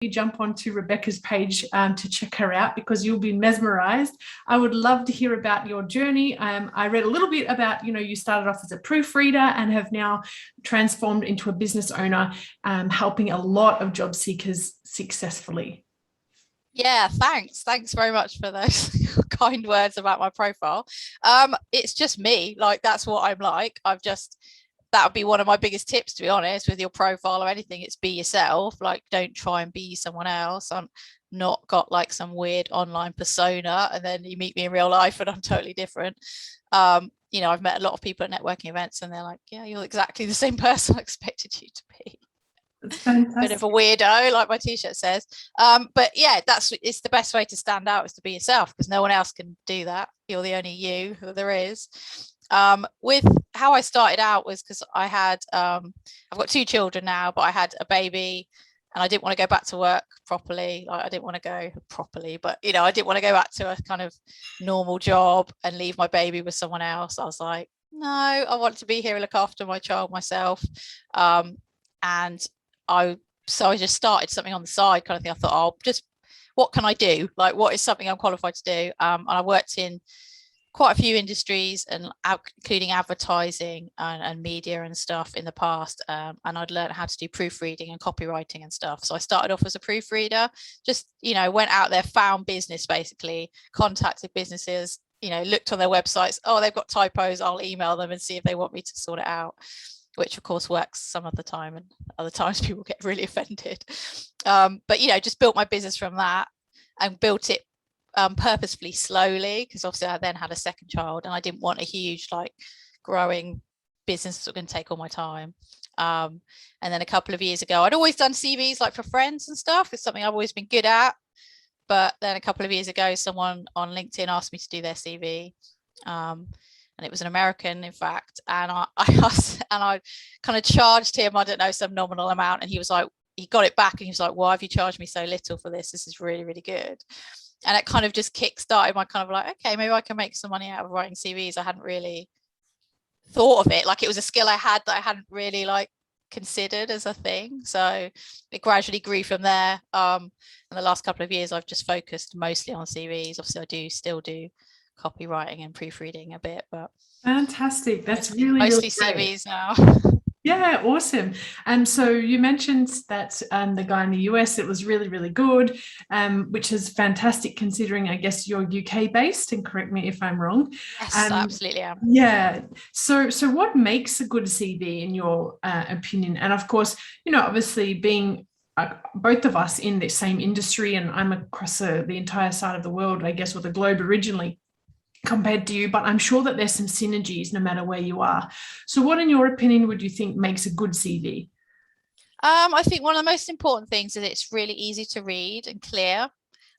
jump onto Rebecca's page to check her out, because you'll be mesmerized. I would love to hear about your journey. I read a little bit about, you started off as a proofreader and have now transformed into a business owner, helping a lot of job seekers successfully. Yeah, thanks very much for those kind words about my profile. It's just me, like that's what I'm like. That would be one of my biggest tips, to be honest, with your profile or anything. It's be yourself. Like, don't try and be someone else. I'm not got like some weird online persona and then you meet me in real life and I'm totally different. I've met a lot of people at networking events and they're like, yeah, you're exactly the same person I expected you to be. That's fantastic. Bit of a weirdo, like my t-shirt says. But yeah, it's the best way to stand out, is to be yourself, because no one else can do that. You're the only you that there is. With how I started out was because I've got 2 children now, but I had a baby and I didn't want to go back to work properly. Like, I didn't want to go properly, but I didn't want to go back to a kind of normal job and leave my baby with someone else. I was like, no, I want to be here and look after my child myself. And I just started something on the side kind of thing. I thought, what can I do? Like, what is something I'm qualified to do? And I worked in quite a few industries, and including advertising and media and stuff in the past. And I'd learned how to do proofreading and copywriting and stuff. So I started off as a proofreader, just, went out there, found business, basically contacted businesses, looked on their websites. Oh, they've got typos. I'll email them and see if they want me to sort it out, which of course works some of the time, and other times people get really offended. But just built my business from that, and built it purposefully slowly, because obviously I then had a second child and I didn't want a huge growing business that's going to take all my time. And then a couple of years ago, I'd always done CVs for friends and stuff. It's something I've always been good at. But then a couple of years ago, someone on LinkedIn asked me to do their CV. And it was an American, in fact, and I kind of charged him, I don't know, some nominal amount, and he was like, he got it back and he was like, why have you charged me so little for this? This is really, really good. And it kind of just kick-started my kind of okay, maybe I can make some money out of writing CVs. I hadn't really thought of it, it was a skill I had that I hadn't really considered as a thing. So it gradually grew from there. In the last couple of years, I've just focused mostly on CVs. Obviously, I still do copywriting and proofreading a bit, but fantastic. That's really mostly really CVs now. Yeah, awesome. And so you mentioned that the guy in the US, it was really, really good, which is fantastic considering, I guess, you're UK based, and correct me if I'm wrong. Yes, I absolutely am. Yeah. So what makes a good CV in your opinion? And of course, obviously being both of us in the same industry, and I'm across the entire side of the world, I guess, or the globe originally, compared to you, but I'm sure that there's some synergies no matter where you are. So what, in your opinion, would you think makes a good CV? I think one of the most important things is it's really easy to read and clear.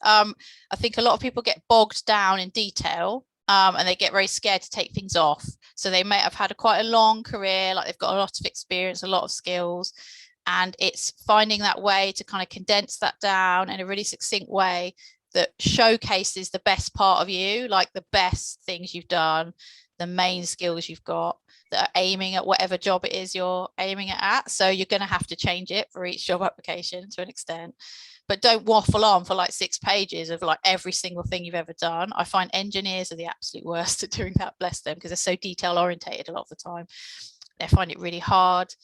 I think a lot of people get bogged down in detail, and they get very scared to take things off. So they may have had quite a long career, they've got a lot of experience, a lot of skills, and it's finding that way to kind of condense that down in a really succinct way that showcases the best part of you, the best things you've done, the main skills you've got that are aiming at whatever job it is you're aiming it at. So you're going to have to change it for each job application to an extent, but don't waffle on for 6 pages of every single thing you've ever done. I find engineers are the absolute worst at doing that, bless them, because they're so detail orientated a lot of the time. They find it really hard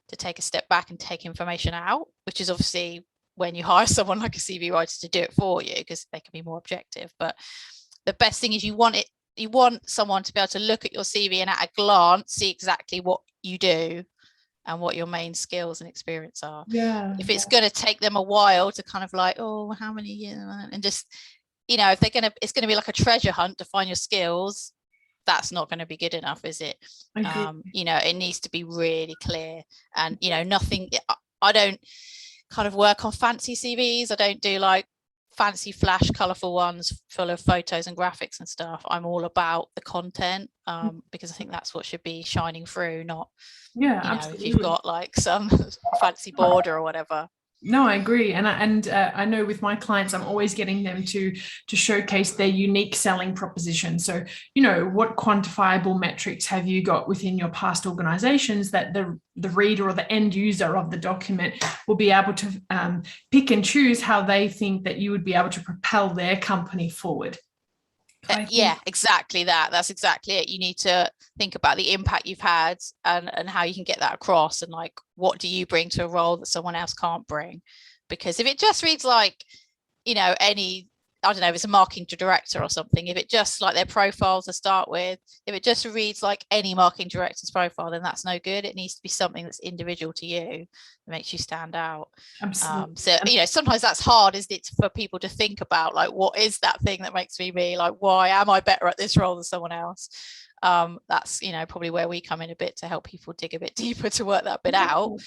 to take a step back and take information out, which is obviously when you hire someone like a CV writer to do it for you, because they can be more objective. But the best thing is you want someone to be able to look at your CV and at a glance see exactly what you do and what your main skills and experience are. Yeah. If it's going to take them a while to kind of oh, how many years, and just if it's going to be like a treasure hunt to find your skills, that's not going to be good enough, is it? It needs to be really clear, and nothing. I don't kind of work on fancy CVs. I don't do fancy flash colorful ones full of photos and graphics and stuff. I'm all about the content, because I think that's what should be shining through, not absolutely. if you've got some fancy border or whatever. No, I agree, and I know with my clients, I'm always getting them to showcase their unique selling proposition. So, what quantifiable metrics have you got within your past organizations that the reader or the end user of the document will be able to pick and choose how they think that you would be able to propel their company forward. Yeah, exactly that. That's exactly it. You need to think about the impact you've had and how you can get that across, and like, what do you bring to a role that someone else can't bring? Because if it just reads like, any, I don't know, if it's a marketing director or something, if it just like their profile to start with, if it just reads like any marketing director's profile, then that's no good. It needs to be something that's individual to you that makes you stand out. Absolutely. So sometimes that's hard, isn't it, for people to think about, like, what is that thing that makes me like, why am I better at this role than someone else? That's probably where we come in a bit to help people dig a bit deeper to work that bit out.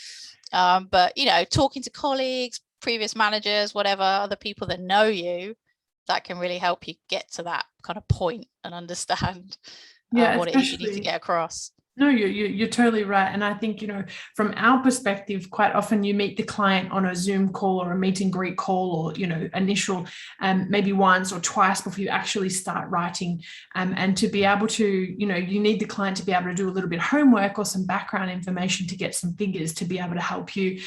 But talking to colleagues, previous managers, whatever, other people that know you, that can really help you get to that kind of point and understand what it is you need to get across. No, you're totally right. And I think, from our perspective, quite often you meet the client on a Zoom call or a meet and greet call, or, initial, maybe once or twice before you actually start writing. And to be able to, you need the client to be able to do a little bit of homework or some background information to get some figures to be able to help you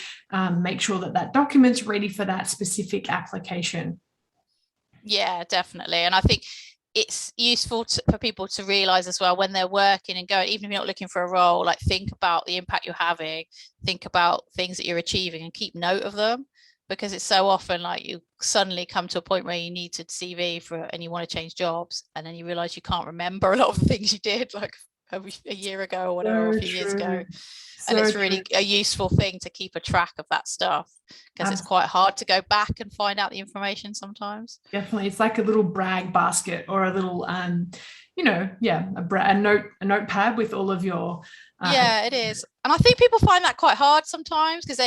make sure that document's ready for that specific application. Yeah, definitely. And I think it's useful for people to realize as well, when they're working and going, even if you're not looking for a role, like, think about the impact you're having, think about things that you're achieving, and keep note of them, because it's so often like you suddenly come to a point where you need to CV and you want to change jobs, and then you realize you can't remember a lot of the things you did like a year ago or whatever, a few years ago. And it's really a useful thing to keep a track of that stuff, because it's quite hard to go back and find out the information sometimes. Definitely. It's like a little brag basket, or a little, a notepad with all of your. Yeah, it is. And I think people find that quite hard sometimes, because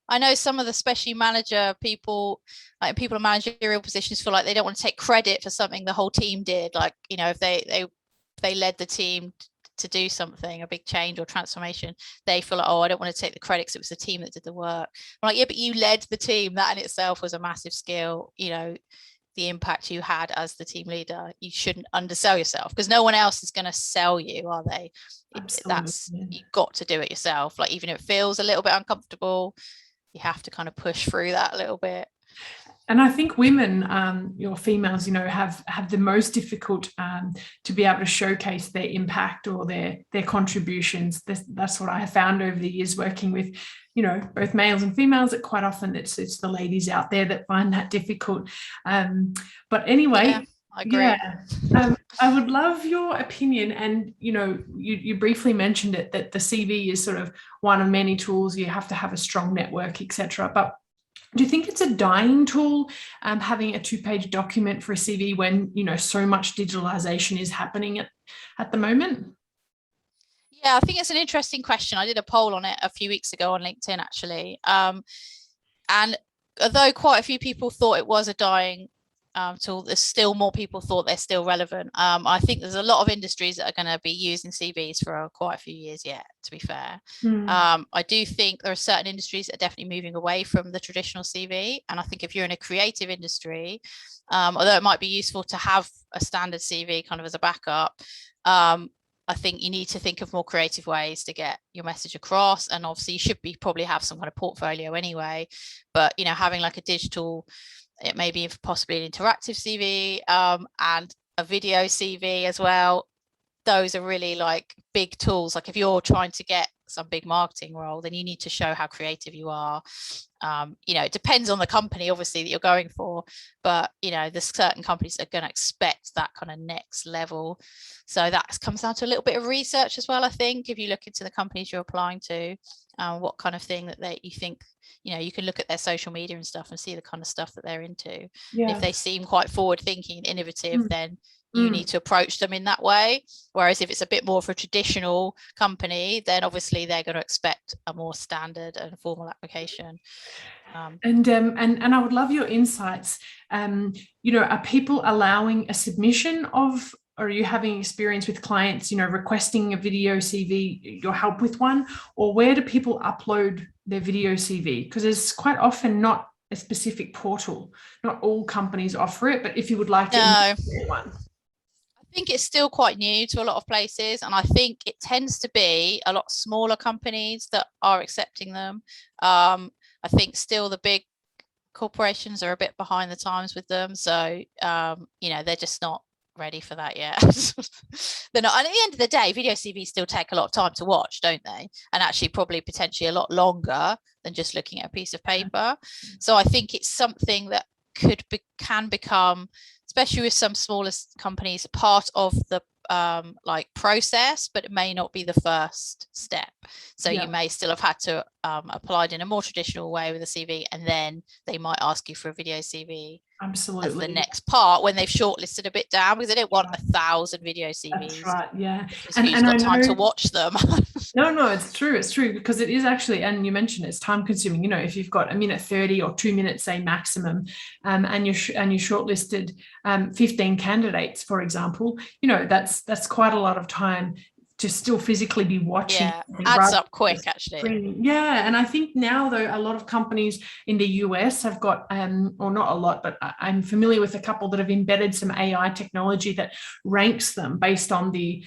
I know some of the specialty manager people, like people in managerial positions, feel like they don't want to take credit for something the whole team did. Like, if they led the team to do something, a big change or transformation, they feel like, oh, I don't want to take the credit because it was the team that did the work. I'm like, yeah, but you led the team. That in itself was a massive skill. The impact you had as the team leader. You shouldn't undersell yourself, because no one else is going to sell you, are they? You've got to do it yourself. Like, even if it feels a little bit uncomfortable, you have to kind of push through that a little bit. And I think women, your females, have the most difficult to be able to showcase their impact or their contributions. That's what I have found over the years working with, both males and females. That quite often it's the ladies out there that find that difficult. But anyway, yeah, I agree. Yeah, I would love your opinion. And you briefly mentioned it, that the CV is sort of one of many tools. You have to have a strong network, etc. But do you think it's a dying tool, having a 2-page document for a CV, when so much digitalization is happening at the moment? Yeah, I think it's an interesting question. I did a poll on it a few weeks ago on LinkedIn, actually. And although quite a few people thought it was a dying tool, there's still more people thought they're still relevant. I think there's a lot of industries that are going to be using CVs for quite a few years yet, to be fair. I do think there are certain industries that are definitely moving away from the traditional CV. And I think if you're in a creative industry, although it might be useful to have a standard CV kind of as a backup, I think you need to think of more creative ways to get your message across. And obviously you should probably have some kind of portfolio anyway, but having like a digital, it may be possibly an interactive CV and a video CV as well. Those are really like big tools. Like, if you're trying to get some big marketing role, then you need to show how creative you are. It depends on the company, obviously, that you're going for, but there's certain companies that are going to expect that kind of next level. So that comes down to a little bit of research as well. I think if you look into the companies you're applying to, what kind of thing that you think, you can look at their social media and stuff and see the kind of stuff that they're into. Yeah. If they seem quite forward thinking and innovative, then you need to approach them in that way. Whereas if it's a bit more of a traditional company, then obviously they're going to expect a more standard and formal application. And I would love your insights. Are people allowing a submission of are you having experience with clients, requesting a video CV, your help with one, or where do people upload their video CV? Because there's quite often not a specific portal. Not all companies offer it, but if you would like to No, implement one. I think it's still quite new to a lot of places, and I think it tends to be a lot smaller companies that are accepting them. I think still the big corporations are a bit behind the times with them, so they're just not ready for that yet. They're not. And at the end of the day, video CVs still take a lot of time to watch, don't they? And actually probably potentially a lot longer than just looking at a piece of paper. So I think it's something that can become, especially with some smaller companies, part of the process, but it may not be the first step. So you may still have had to apply in a more traditional way with a CV, and then they might ask you for a video CV. Absolutely. As the next part when they've shortlisted a bit down, because they don't want 1,000 video CVs. That's right. Yeah. And who's got time to watch them? No, it's true. It's true, because it is actually, and you mentioned it's time consuming. If you've got a minute 30 or 2 minutes, say maximum, and you shortlisted 15 candidates, for example, that's quite a lot of time to still physically be watching. Yeah, adds up quick, actually. Screening. Yeah, and I think now, though, a lot of companies in the US have got, or not a lot, but I'm familiar with a couple that have embedded some AI technology that ranks them based on the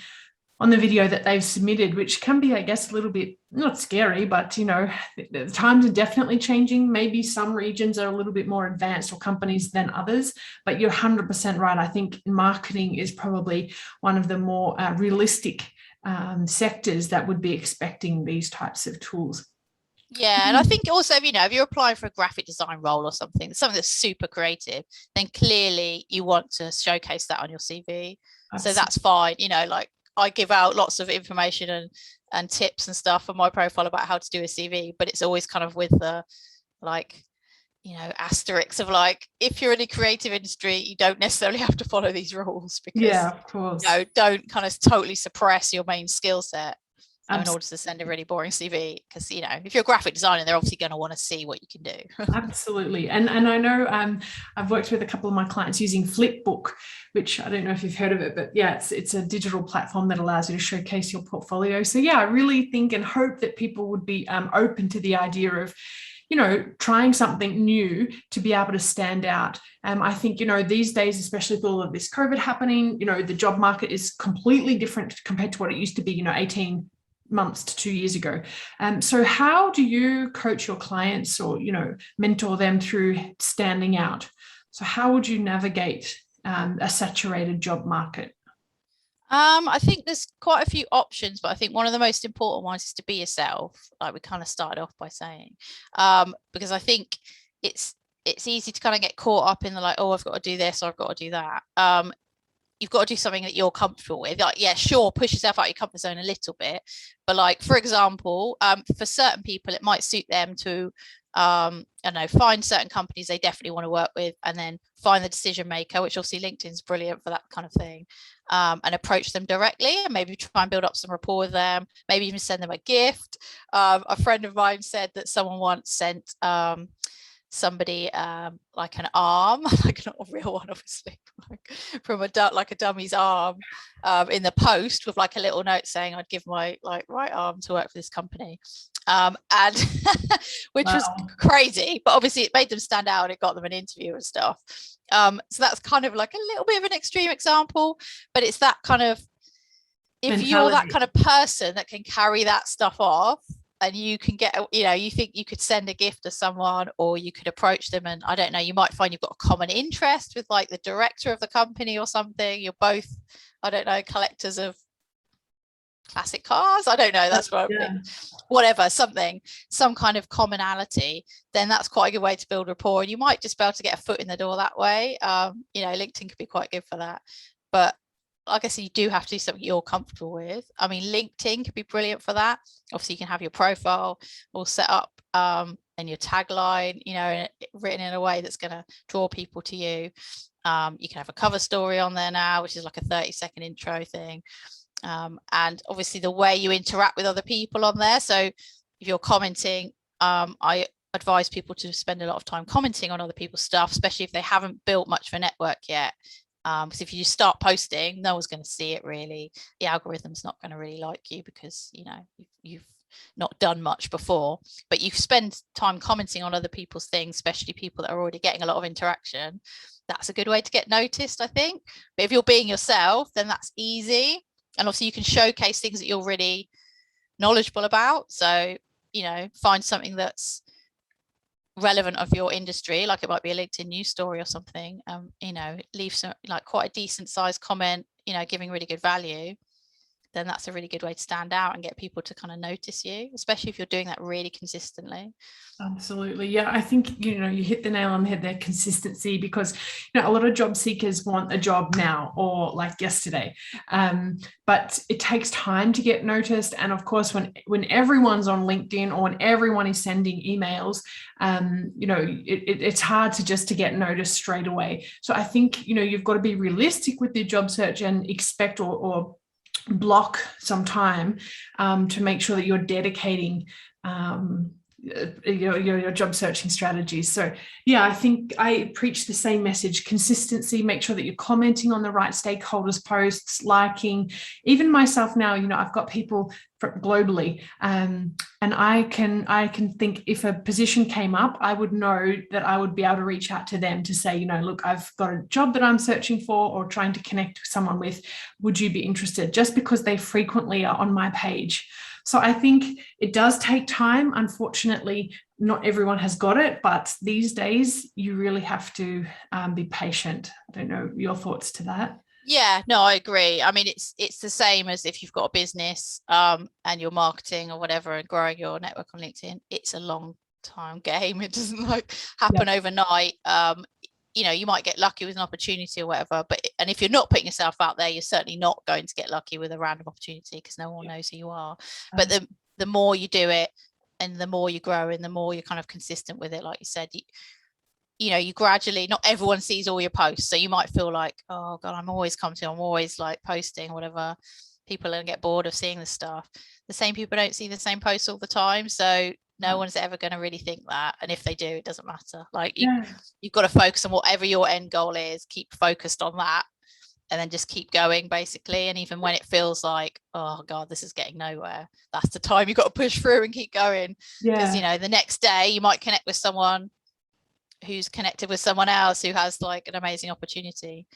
video that they've submitted, which can be, I guess, a little bit not scary, but the times are definitely changing. Maybe some regions are a little bit more advanced, or companies, than others, but you're 100% right. I think marketing is probably one of the more realistic sectors that would be expecting these types of tools. Yeah, and I think also, if you're applying for a graphic design role or something that's super creative, then clearly you want to showcase that on your CV. Absolutely. So that's fine. I give out lots of information and tips and stuff on my profile about how to do a CV, but it's always kind of with the asterisks of if you're in a creative industry, you don't necessarily have to follow these rules, because of course, don't kind of totally suppress your main skill set in order to send a really boring CV, because if you're a graphic designer, they're obviously going to want to see what you can do. Absolutely. And I know I've worked with a couple of my clients using Flipbook, which I don't know if you've heard of it, but yeah, it's a digital platform that allows you to showcase your portfolio. So yeah, I really think and hope that people would be open to the idea of trying something new to be able to stand out. I think, these days, especially with all of this COVID happening, the job market is completely different compared to what it used to be, 18 months to 2 years ago. So how do you coach your clients, or, mentor them through standing out? So how would you navigate a saturated job market? I think there's quite a few options, but I think one of the most important ones is to be yourself, like we kind of started off by saying, because I think it's easy to kind of get caught up in the oh, I've got to do this or I've got to do that. You've got to do something that you're comfortable with. Sure, push yourself out your comfort zone a little bit, but for example, for certain people, it might suit them to find certain companies they definitely want to work with, and then find the decision maker, which obviously LinkedIn's brilliant for that kind of thing, and approach them directly, and maybe try and build up some rapport with them, maybe even send them a gift. A friend of mine said that someone once sent somebody like an arm, like not a real one, obviously, from a dummy's arm, in the post, with a little note saying, I'd give my right arm to work for this company, and which was crazy, but obviously it made them stand out and it got them an interview and stuff. So that's kind of a little bit of an extreme example, but it's that kind of, if you're that kind of person that can carry that stuff off, and you can get, you think you could send a gift to someone, or you could approach them, and I don't know, you might find you've got a common interest with the director of the company or something. You're both, I don't know, collectors of classic cars. I don't know, that's what whatever, some kind of commonality, then that's quite a good way to build rapport, and you might just be able to get a foot in the door that way. LinkedIn could be quite good for that, but like I said, you do have to do something you're comfortable with. I mean, LinkedIn could be brilliant for that. Obviously, you can have your profile all set up, and your tagline, written in a way that's going to draw people to you. You can have a cover story on there now, which is like a 30-second intro thing. And obviously the way you interact with other people on there. So if you're commenting, I advise people to spend a lot of time commenting on other people's stuff, especially if they haven't built much of a network yet. Because if you just start posting, no one's going to see it really. The algorithm's not going to really like you because, you know, you've not done much before, but you spend time commenting on other people's things, especially people that are already getting a lot of interaction. That's a good way to get noticed, I think. But if you're being yourself, then that's easy. And also you can showcase things that you're really knowledgeable about. So, you know, find something that's relevant of your industry, like it might be a LinkedIn news story or something. You know, leave some like quite a decent sized comment, you know, giving really good value. Then that's a really good way to stand out and get people to kind of notice you, especially if you're doing that really consistently. Absolutely. Yeah, I think, you know, you hit the nail on the head there, consistency, because, you know, a lot of job seekers want a job now or like yesterday. But it takes time to get noticed. And of course, when everyone's on LinkedIn or when everyone is sending emails, you know, it's hard to get noticed straight away. So I think, you know, you've got to be realistic with your job search and expect or block some time to make sure that you're dedicating your job searching strategies. So yeah, I think I preach the same message: consistency. Make sure that you're commenting on the right stakeholders' posts, liking. Even myself now, you know, I've got people globally, and I can think if a position came up, I would know that I would be able to reach out to them to say, you know, look, I've got a job that I'm searching for or trying to connect with someone with. Would you be interested? Just because they frequently are on my page. So I think it does take time. Unfortunately, not everyone has got it, but these days you really have to be patient. I don't know your thoughts to that. Yeah, no, I agree. I mean, it's the same as if you've got a business and you're marketing or whatever and growing your network on LinkedIn. It's a long time game. It doesn't like happen overnight. You know, you might get lucky with an opportunity or whatever, and if you're not putting yourself out there, you're certainly not going to get lucky with a random opportunity because no one knows who you are. But the more you do it and the more you grow and the more you're kind of consistent with it, like you said, you know, you gradually, not everyone sees all your posts. So you might feel like, oh God, I'm always commenting, I'm always like posting, whatever. People are gonna get bored of seeing this stuff. The same people don't see the same posts all the time. So no one's ever going to really think that. And if they do, it doesn't matter. Like you've got to focus on whatever your end goal is, keep focused on that, and then just keep going basically. And even when it feels like, oh God, this is getting nowhere, that's the time you've got to push through and keep going. Because, you know, the next day you might connect with someone who's connected with someone else who has like an amazing opportunity.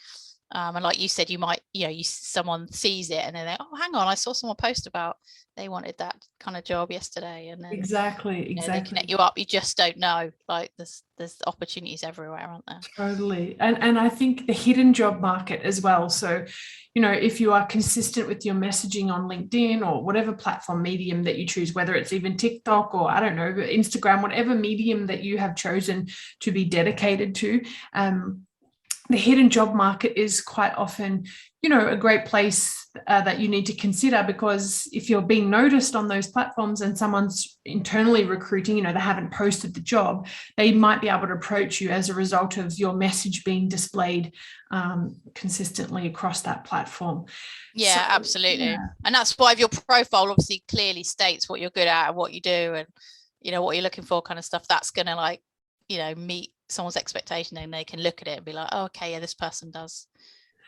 And like you said, you might, you know, someone sees it and then they, oh, hang on, I saw someone post about they wanted that kind of job yesterday, and then exactly you know, they connect you up. You just don't know. Like there's opportunities everywhere, aren't there? Totally. And I think the hidden job market as well. So, you know, if you are consistent with your messaging on LinkedIn or whatever platform medium that you choose, whether it's even TikTok or I don't know, Instagram, whatever medium that you have chosen to be dedicated to, the hidden job market is quite often, you know, a great place that you need to consider, because if you're being noticed on those platforms and someone's internally recruiting, you know, they haven't posted the job, they might be able to approach you as a result of your message being displayed consistently across that platform. Yeah, so, absolutely. Yeah. And that's why if your profile obviously clearly states what you're good at and what you do and, you know, what you're looking for kind of stuff, that's going to like, you know, meet someone's expectation, and they can look at it and be like, oh, okay, yeah, this person does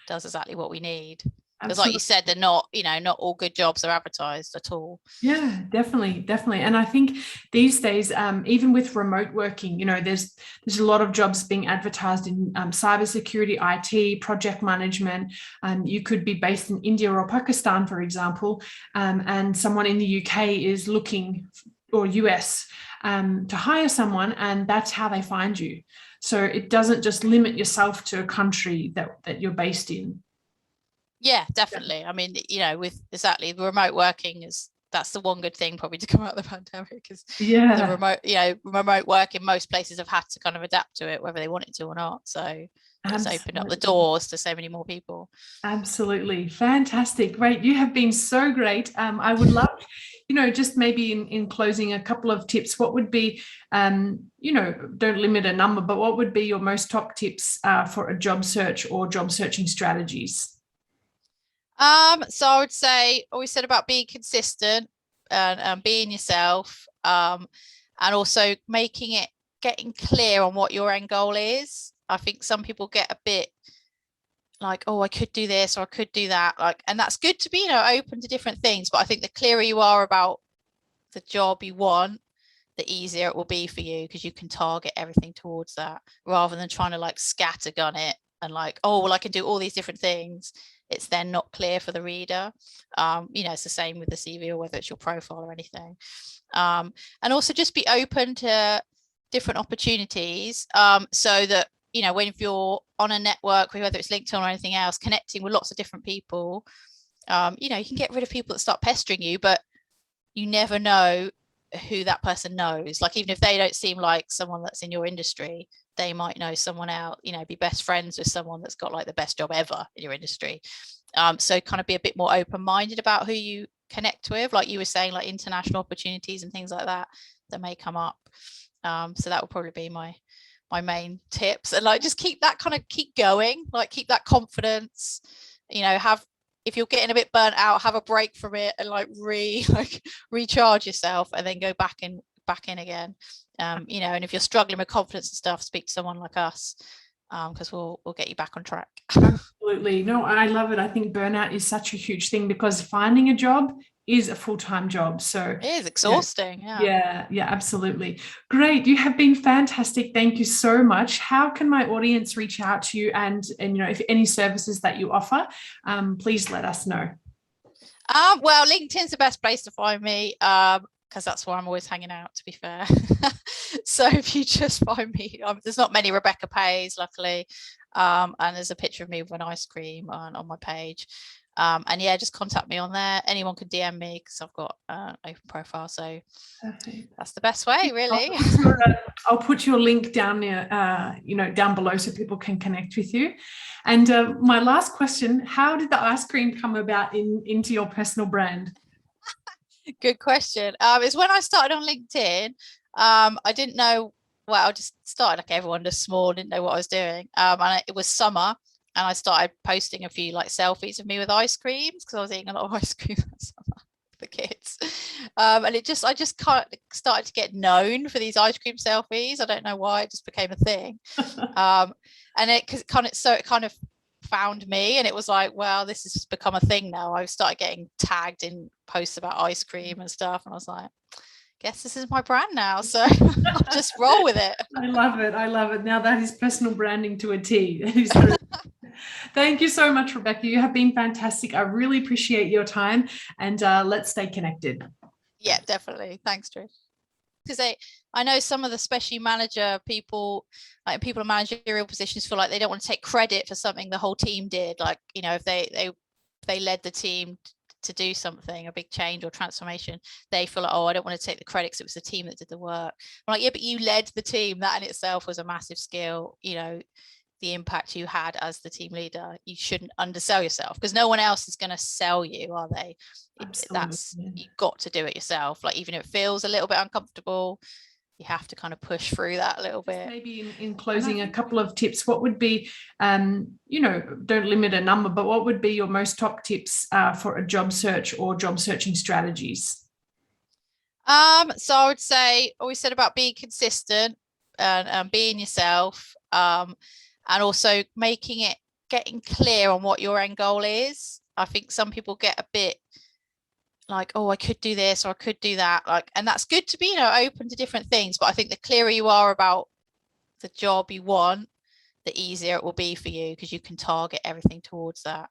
exactly what we need. Because like you said, they're not, you know, not all good jobs are advertised at all. Yeah, definitely. And I think these days, even with remote working, you know, there's a lot of jobs being advertised in cybersecurity, IT, project management. You could be based in India or Pakistan, for example, and someone in the UK is looking, or US, to hire someone, and that's how they find you. So it doesn't just limit yourself to a country that you're based in. Yeah, definitely. I mean, you know, with exactly the remote working that's the one good thing probably to come out of the pandemic, is the remote work in most places have had to kind of adapt to it, whether they wanted to or not. So it's opened up the doors to so many more people. Absolutely. Fantastic. Great. You have been so great. I would love, you know, just maybe in closing, a couple of tips. What would be, you know, don't limit a number, but what would be your most top tips for a job search or job searching strategies? So I would say, always said about being consistent and being yourself, and also getting clear on what your end goal is. I think some people get a bit like, oh, I could do this or I could do that, like, and that's good to be, open to different things, but I think the clearer you are about the job you want, the easier it will be for you, because you can target everything towards that, rather than trying to like scattergun it and like, oh well, I can do all these different things. It's then not clear for the reader. It's the same with the CV, or whether it's your profile or anything. And also just be open to different opportunities, so that when you're on a network, whether it's LinkedIn or anything else, connecting with lots of different people, you can get rid of people that start pestering you, but you never know who that person knows. Like, even if they don't seem like someone that's in your industry, they might know someone else, be best friends with someone that's got like the best job ever in your industry. So kind of be a bit more open-minded about who you connect with, like you were saying, like international opportunities and things like that may come up. So that would probably be my main tips. And like, just keep going, like keep that confidence, if you're getting a bit burnt out, have a break from it and like recharge yourself, and then go back in again. And if you're struggling with confidence and stuff, speak to someone like us, because we'll get you back on track. Absolutely. No, I love it. I think burnout is such a huge thing, because finding a job is a full-time job. So it is exhausting. Yeah, absolutely. Great. You have been fantastic. Thank you so much. How can my audience reach out to you, and if any services that you offer, please let us know. Well, LinkedIn's the best place to find me, because that's where I'm always hanging out, to be fair. So if you just find me, there's not many Rebecca Pays, luckily, and there's a picture of me with an ice cream on my page. And yeah, just contact me on there. Anyone can DM me, because I've got an open profile. So perfect. That's the best way, really. I'll put your link down near, down below, so people can connect with you. And my last question: how did the ice cream come about into your personal brand? Good question. It's when I started on LinkedIn. I didn't know. Well, I just started like everyone, just small, didn't know what I was doing. And it was summer, and I started posting a few like selfies of me with ice creams, because I was eating a lot of ice cream that summer for the kids. And I just kind of started to get known for these ice cream selfies. I don't know why, it just became a thing. And it kind of found me, and it was like, well, this has become a thing now. I started getting tagged in posts about ice cream and stuff, and I was like, guess this is my brand now, so I'll just roll with it. I love it. Now that is personal branding to a T. Thank you so much, Rebecca. You have been fantastic. I really appreciate your time, and let's stay connected. Yeah, definitely. Thanks, Trish. Because I know some of the specialty manager people, like people in managerial positions, feel like they don't want to take credit for something the whole team did. Like, if they led the team to do something, a big change or transformation, they feel like, oh, I don't want to take the credit because it was the team that did the work. I'm like, yeah, but you led the team. That in itself was a massive skill. The impact you had as the team leader. You shouldn't undersell yourself, because no one else is going to sell you, are they? You've got to do it yourself. Like, even if it feels a little bit uncomfortable, you have to kind of push through that a little bit. Maybe in closing, a couple of tips. What would be, don't limit a number, but what would be your most top tips for a job search or job searching strategies? So I would say, always said about being consistent and being yourself, and also getting clear on what your end goal is. I think some people get a bit like, oh, I could do this or I could do that, like, and that's good to be, open to different things, but I think the clearer you are about the job you want, the easier it will be for you, because you can target everything towards that,